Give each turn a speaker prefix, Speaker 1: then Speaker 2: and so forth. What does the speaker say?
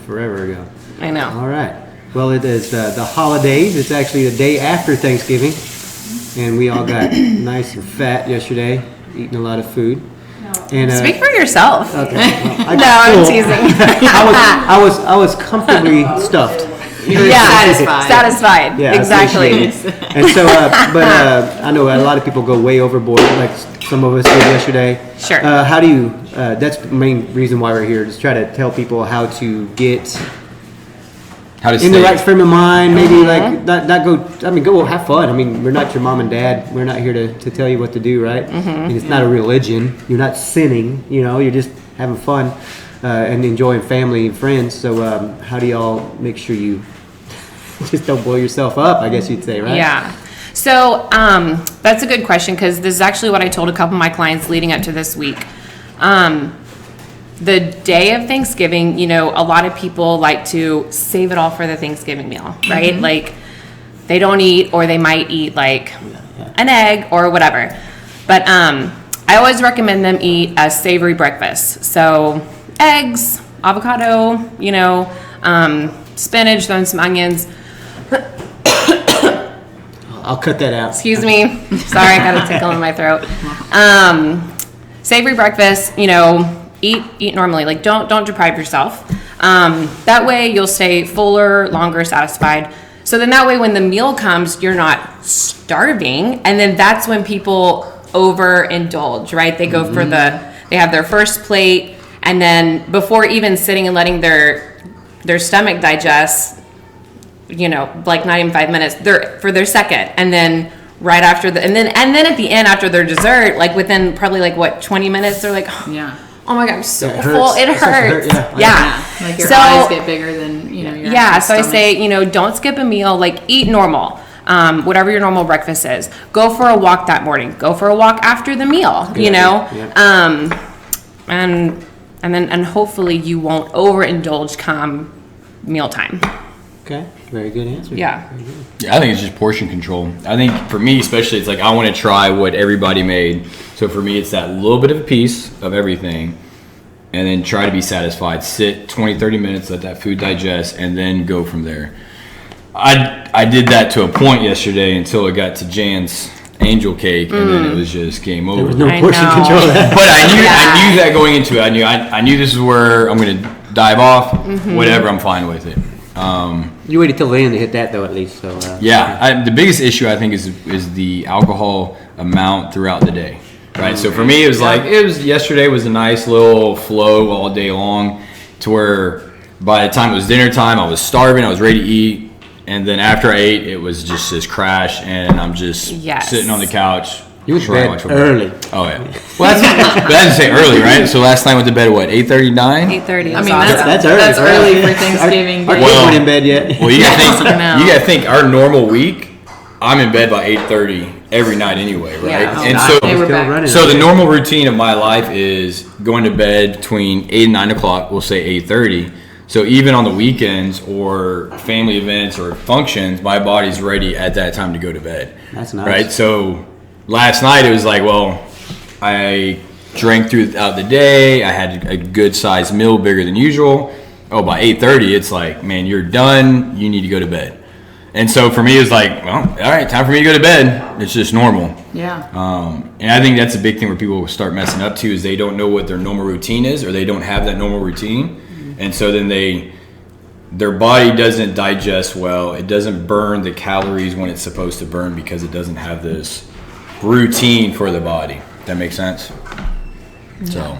Speaker 1: forever ago.
Speaker 2: I know.
Speaker 1: All right. Well, it is the holidays. It's actually the day after Thanksgiving. And we all got nice and fat yesterday, eating a lot of food. And,
Speaker 2: Speak for yourself.
Speaker 1: Okay. Well,
Speaker 2: I'm teasing.
Speaker 1: I was comfortably stuffed.
Speaker 2: Satisfied.
Speaker 1: Yeah,
Speaker 2: exactly.
Speaker 1: And so, I know a lot of people go way overboard, like some of us did yesterday.
Speaker 2: Sure.
Speaker 1: How do you? That's the main reason why we're here, just try to tell people how to get in the right frame of mind. Maybe like not go. I mean, go have fun. I mean, we're not your mom and dad. We're not here to tell you what to do, right? And it's not a religion. You're not sinning. You're just having fun and enjoying family and friends. So, how do y'all make sure you just don't blow yourself up, I guess you'd say, right?
Speaker 2: Yeah. So that's a good question, because this is actually what I told a couple of my clients leading up to this week. The day of Thanksgiving, a lot of people like to save it all for the Thanksgiving meal, right? Like they don't eat, or they might eat like an egg or whatever. But I always recommend them eat a savory breakfast. So eggs, avocado, spinach, throwing some onions.
Speaker 1: I'll cut that out.
Speaker 2: Excuse me. Sorry, I got a tickle in my throat. Savory breakfast, eat normally. Like don't deprive yourself. That way you'll stay fuller, longer, satisfied. So then that way when the meal comes, you're not starving. And then that's when people overindulge, right? They go for they have their first plate, and then before even sitting and letting their stomach digest, like not even 5 minutes, they're for their second, and then right after and then at the end after their dessert, like within probably 20 minutes, they're like, oh my god, I'm so full. It hurts. Yeah.
Speaker 3: Like your eyes get bigger than your
Speaker 2: so
Speaker 3: stomach.
Speaker 2: I say, don't skip a meal. Like eat normal. Whatever your normal breakfast is. Go for a walk that morning. Go for a walk after the meal. And hopefully you won't overindulge come mealtime.
Speaker 1: Okay, very good answer.
Speaker 2: Yeah.
Speaker 4: I think it's just portion control. I think for me especially, it's like I want to try what everybody made. So for me, it's that little bit of a piece of everything, and then try to be satisfied. Sit 20, 30 minutes, let that food digest, and then go from there. I did that to a point yesterday until it got to Jan's angel cake, and then it was just game over.
Speaker 1: There was no portion control of that.
Speaker 4: But I knew that going into it. I knew this is where I'm going to dive off. Whatever, I'm fine with it.
Speaker 1: You waited till the end to hit that, though, at least. So
Speaker 4: the biggest issue I think is the alcohol amount throughout the day, right? So for me, it was yesterday was a nice little flow all day long, to where by the time it was dinner time, I was starving, I was ready to eat, and then after I ate, it was just this crash, and I'm just sitting on the couch.
Speaker 1: You went to bed early.
Speaker 4: Oh yeah. Well, I didn't say early, right? So last night went to bed at 8:39.
Speaker 2: 8:30.
Speaker 3: I mean,
Speaker 1: that's early.
Speaker 3: That's early for Thanksgiving.
Speaker 1: Our kids weren't in bed yet.
Speaker 4: Well, you gotta think our normal week, I'm in bed by 8:30 every night anyway, right?
Speaker 2: Yeah.
Speaker 4: And so the normal routine of my life is going to bed between 8 and 9 o'clock. We'll say 8:30. So even on the weekends or family events or functions, my body's ready at that time to go to bed.
Speaker 1: That's nice.
Speaker 4: Right? So last night it was like, well, I drank throughout the day. I had a good sized meal, bigger than usual. Oh, by 8:30, it's like, man, you're done. You need to go to bed. And so for me, it's like, well, all right, time for me to go to bed. It's just normal.
Speaker 3: Yeah.
Speaker 4: And I think that's a big thing where people start messing up too, is they don't know what their normal routine is, or they don't have that normal routine. And so then their body doesn't digest well. It doesn't burn the calories when it's supposed to burn, because it doesn't have this routine for the body. That makes sense? Yeah. So